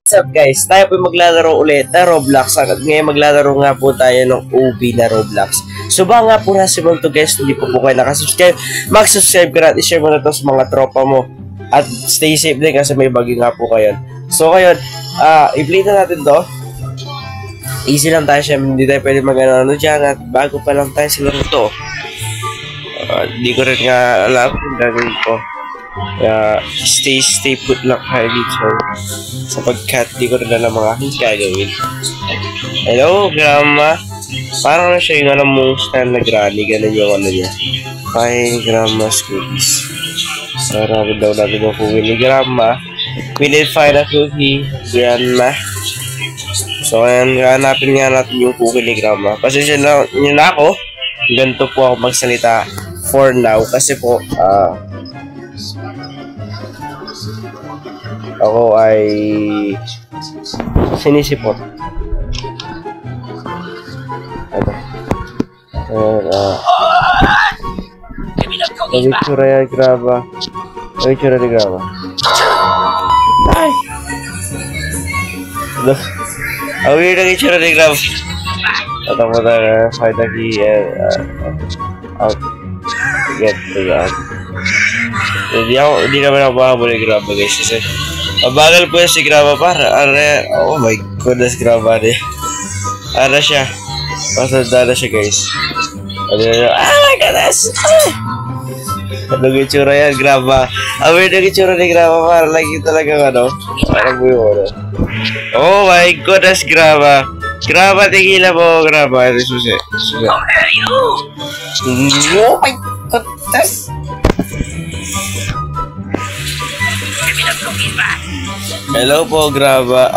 What's up guys? Tayo po maglalaro ulit na Roblox. Ngayon maglalaro nga po tayo ng OB na Roblox. So ba nga po nasa mo to guys, hindi po kayo nakasubscribe, mag-subscribe ka at i-share mo na to sa mga tropa mo. At stay safe din kasi may bagyo nga po kayo. So ngayon, i-play na natin to. Easy lang tayo siya, hindi tayo pwede mag-ano dyan at bago pa lang tayo sa laro to. Hindi ko rin nga alam kung gagawin ko. Kaya stay put lang kayo dito sapagkat di ko rin alam mga aking gagawin. Hello, Grandma. Parang na siya yung alam mong style na granny. Ganun yung ano niya. Fine, Grandma's cookies. Sarapin daw natin yung cookie ni Grandma. We need find a cookie, Grandma. So, ayan, hanapin nga natin yung cookie ni Grandma. Pasensya na ako. Ganito po ako magsalita for now. Kasi po, ako ay sinisipot. Nag-itsura yan, Graba. Nag-itsura ni Graba. Ay! Ang weird nag-itsura ni Graba. Tatapos na find the key and out. Get to that. Hindi naman ako makahabol ni Graba guys kasi mabagal po si Graba para oh my goodness, Graba rin ara siya, masanda na siya guys. Oh my goodness, anong itsura yan, Graba? Ang weird ang itsura ni Graba, para lagi talagang ano, parang buyo. Oh my goodness, Graba. Graba, tingila mo, Graba. Susi. Oh my goodness. Hello po, Graba.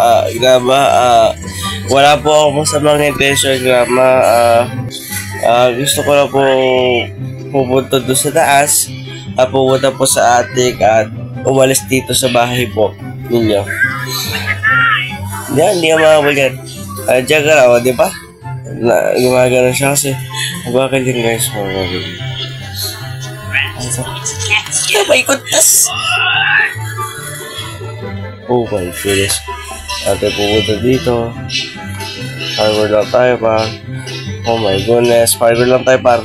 Wala po ako masamang intention, Graba. Gusto ko na po pupunta doon sa taas. Pupunta po sa attic at umalis dito sa bahay po ninyo. Hindi ka makabal yan. Diyan ka lang, di ba? Gumagano siya kasi. Bakit yun guys? Oh my goodness! Oh my goodness. Ate pupunta dito. Fiber lang tayo pa. Oh my goodness. Fiber lang tayo par.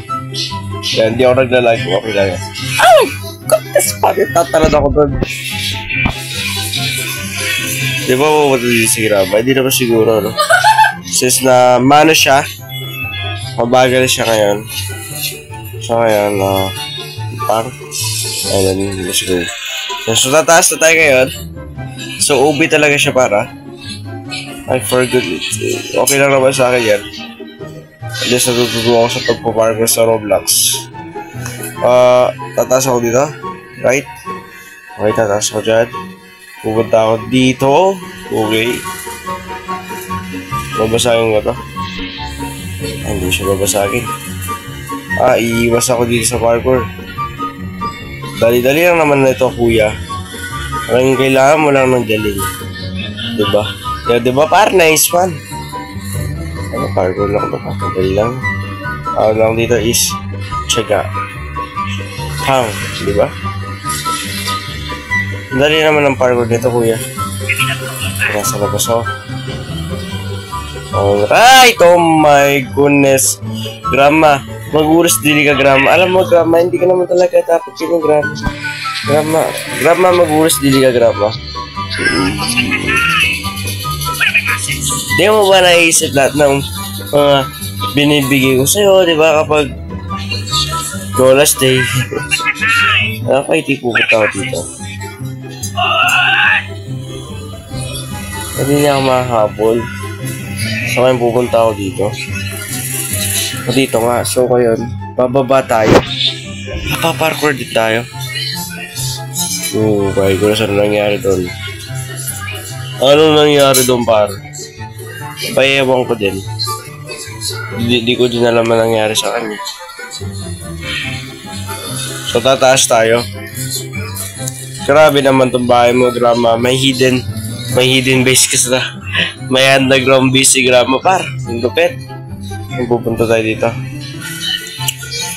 Kaya hindi ako naglalag. Okay lang yan. Ay! Goodness! Bakit tatalad ako doon? Di ba pupunta dito si Graba? Hindi naman siguro, no? Since na mano siya, mabagal siya ngayon. So ngayon, par. Ayan, let's go. So tataas na tayo ngayon. So, OB talaga siya para. I forgot it. Okay lang naman sa akin yan. At least natutuwa ako sa pagpaparker sa Roblox. Tataas ako dito. Right? Okay, tataas ako dyan. Pupunta ako dito. Okay. Babasagin ko to. Hindi siya babasagin. Iiwas ako dito sa parkour. Dali-dali lang naman na ito, kuya. Ang kailangan mo lang ng galing. Diba? Yeah, diba par? Nice one. Ano, parkour lang ito. Dali lang. Lang dito is tsaga. Pang. Diba? Dali naman ang parkour dito, kuya. Nasa labas ako. Alright! Oh my goodness. Grandma. Maguras dili ka, Grandma. Alam mo, Grandma, hindi ka naman talaga dapat yun, Grandma. Grandma, maguras dili ka, Grandma. Di mo ba naisip lahat ng mga binibigay ko sa'yo, di ba, kapag Golas Day? Okay, di pupunta ako dito. Hindi niya ako makahabol. So, ngayon pupunta ako dito. Dito nga, so ngayon, bababa tayo. Paparkour din tayo. Okay, kung saan nangyari doon. Ano nangyari doon, par? Paewan ko din. Di ko din alam na nangyari sa kanya. So, tataas tayo. Grabe naman itong bahay mo, Grandma. May hidden base kasi na. May underground base si Grandma, par. Yung lupit. Pupunta tayo dito.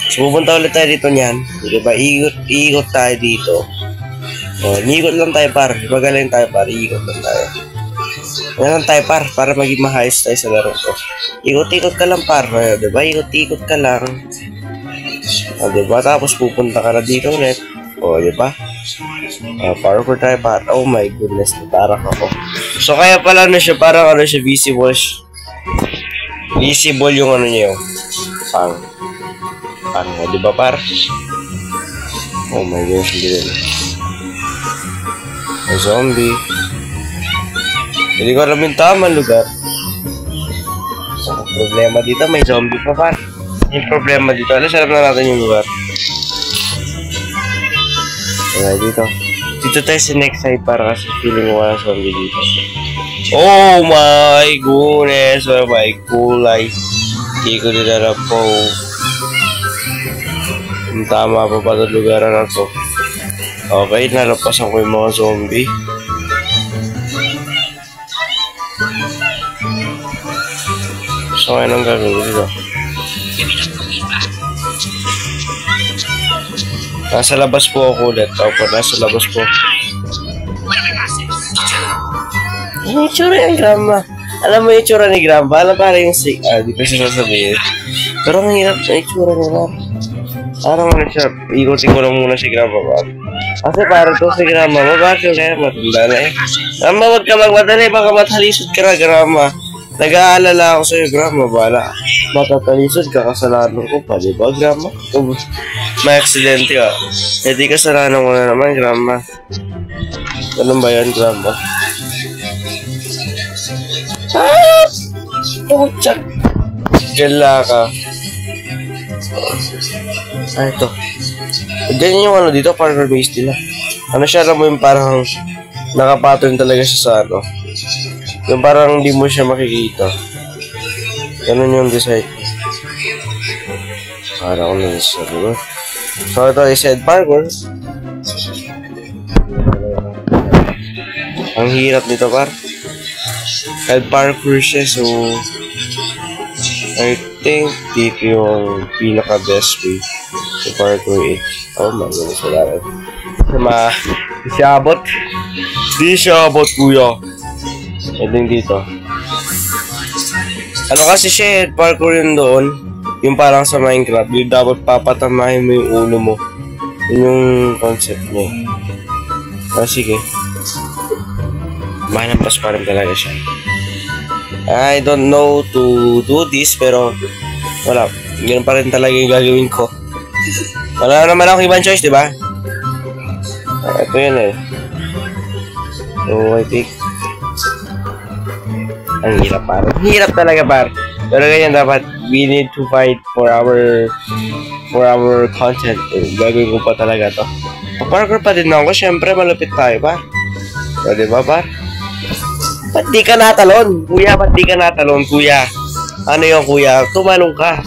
So, pupunta ulit tayo dito niyan. Diba? Iikot tayo dito. Iikot lang tayo par. Magaling tayo par. Iikot lang tayo. Ganun tayo par, para maging mahayos tayo sa laro ko. Ikot-ikot ka lang par, diba? Ikot-ikot ka lang. O, diba? Tapos pupunta ka na dito ulit. O, diba? Parkour tayo par. Oh my goodness, natarak ako. So, kaya pala na siya, parang ano siya, visible. Visible yung ano niya yung pang. O, diba par? Oh my goodness, hindi rin. May zombie. Hindi ko alam yung tamang lugar. Ang problema dito, may zombie pa par. Yung problema dito, alas alam na natin yung lugar. Okay, dito. Dito tayo sa next side para kasi feeling ko walang zombie dito. Oh my goodness, oh my kulay. Hindi ko dinarap po. Ang tama pa pa itong lugaran na to. Okay, nalapasan ko yung mga zombie. So, anong gagawin dito? Nasa labas po ako ulit. Opo, nasa labas po. Yung itsura yung grandma. Alam mo yung itsura ni grandma? Alam para yung sick. Di pa siya sasabihin. Pero ang hirap na itsura nila. Parang ano siya, ikutin ko lang muna si grandma ba? Kasi parang to si grandma. Mabakil kaya matanda na eh. Grandma, wag ka magmadali. Baka matalisod ka na, grandma. Nag-aalala ako sa'yo, grandma. Bala, matatalisod ka, kasalanan ko pa, di ba, grandma? May aksidente ka. Eh, di kasalanan ko na naman, grandma. Ganun ba yan, grandma? Puchak! Gala ka. Ito. Ganyan yung ano dito, parang base nila. Ano siya, alam mo yung parang nakapattern talaga siya sa ano. Yung parang hindi mo siya makikita. Ganun yung design. Parang ano siya, diba? So, ito is head parkour. Ang hirap nito, par. Head parkour siya, so I think dito yung pinaka-best way to parkour it. Oh my goodness, wala rin. Di siya abot. Di siya abot, kuya. Ito yung dito. Ano kasi siya, parkour yun doon. Yung parang sa Minecraft. Yung dapat papatamahin mo yung ulo mo. Yun yung concept niya. Sige. Mahanampas pa rin talaga siya. I don't know to do this, pero wala. Ganun pa rin talaga yung gagawin ko. Wala naman akong ibang choice, diba? Ito yun eh. So, I think ang hirap par. Hirap talaga par. Pero ganyan dapat we need to fight for our content. Gagawin ko pa talaga to. Parkour pa din ako. Siyempre malupit tayo par. So, diba par? Ba't di ka natalon? Kuya, ba't di ka natalon kuya? Ano yung kuya? Tumalon ka.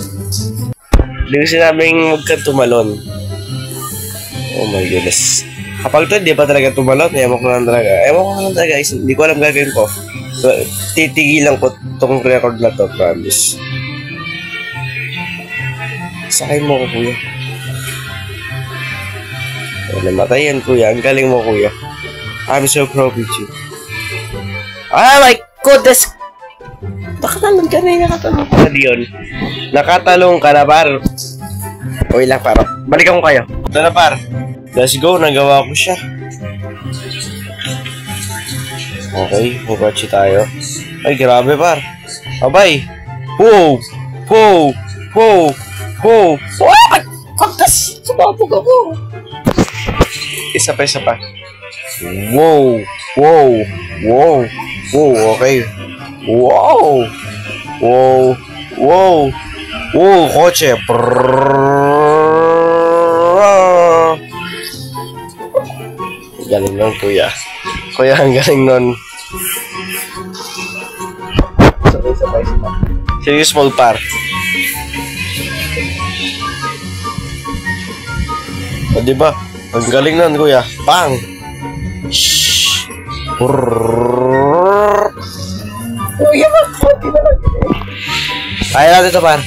Hindi ko sinabing huwag kang tumalon. Oh my goodness. Kapag to, di ba talaga tumalon? Ewan ko lang talaga. Hindi ko alam gagawin ko. So, titigilan ko itong record na to, promise. Sakay mo ko, kuya. Namatay yan, kuya. Ang galing mo, kuya. I'm so proud of you. Ah, my goodness! Nakatalong ka na, nakatalong ka na diyon. Nakatalong ka na, par. Uy lang, par. Balikan ko kayo. Ito na, par. Let's go, nagawa ko siya. Okay, bubatsi tayo. Ay, grabe par. Abay. Wow! Wow! Wow! Wow! What? Kaktas! Sumabog ako. Isa pa. Wow! Wow! Wow! Wow! Okay. Wow! Wow! Wow! Wow! Kotse! Galing nun, kuya. Kuya, ang galing nun. Sabay. Serious mode, par. O, diba? Ang galing nun, kuya. Bang! Shhh! Kuya, magkunti na lang. Kaya natin ito, par.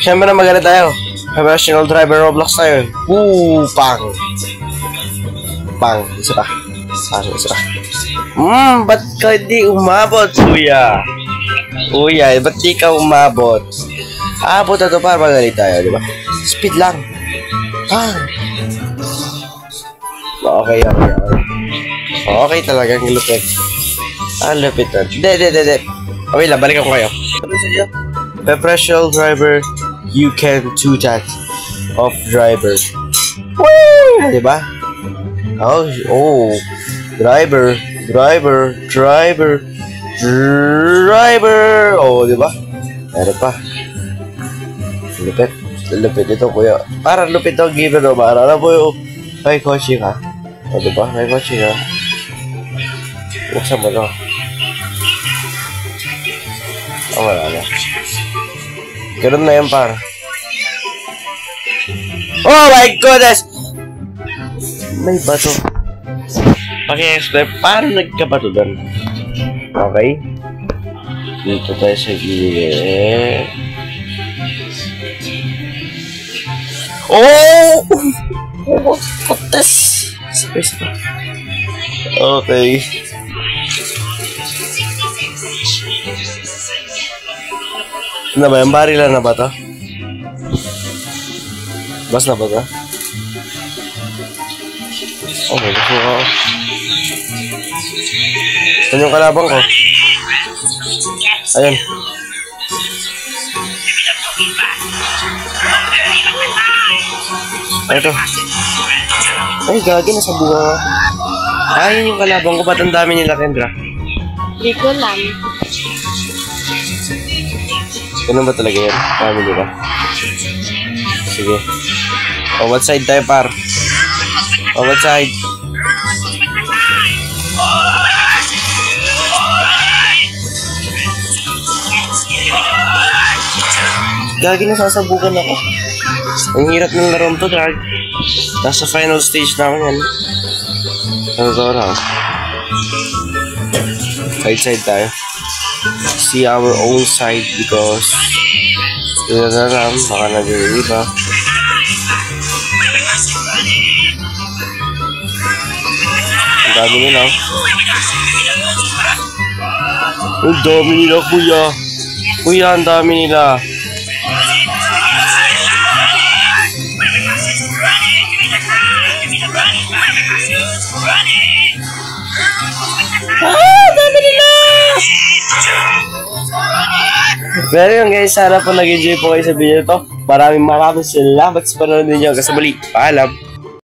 Siyempre na magalit tayo. Professional driver Roblox tayo. Pang! Pang! Isa pa. Isa pa. Ba't ka di umabot, kuya? Kuya, ba't di ka umabot? Abot na to para magalit tayo, di ba? Speed lang. Okay. Okay talaga, ang lupit. Ang lupit na. Hindi. Okay lang, balikan ko kayo. Ano sa iyo? Professional driver, you can do that. Off driver. Woo! Diba? Oh. Driver. Oh, diba? Ano pa? Lupit ito, kuya. Parang lupit ito, given o ba? Alam mo yung may kotse ka? O, diba? May kotse ka? Buksan mo ito. Wala na. Ganun na yan, par. Oh my goodness! May bato. Paki-explain, paano nagkabato doon? Okay. Dito tayo sa gilid. Oh! What this? Space pa. Okay. Ano ba? Yung barilan na ba ito? Bas na ba ito? Oh, may gusto ko. Saan yung kalabang ko? Ayan. Ito. Ay, gagi. Nasa bunga. Ayun yung kalabang ko. Ba't ang dami nila, Kendra? Hindi ko lang. Ganun ba talaga yan? Family ba? Sige. O, what side tayo, par? O, what side? Gagi, nasasabukan ako. Ang hirap ng larom to, drag. Nasa final stage namin yan. Ano to na? Side tayo. See our own side because yun na lang, baka nag-iwi ba? Ang dami nila. Ang dami nila, kuya. Kuya, ang dami nila. Dami nila! Pero yun guys, sana po nag-enjoy po kayo sa video ito. Maraming salamat sa panonood ninyo. Hanggang sa muli. Paalam!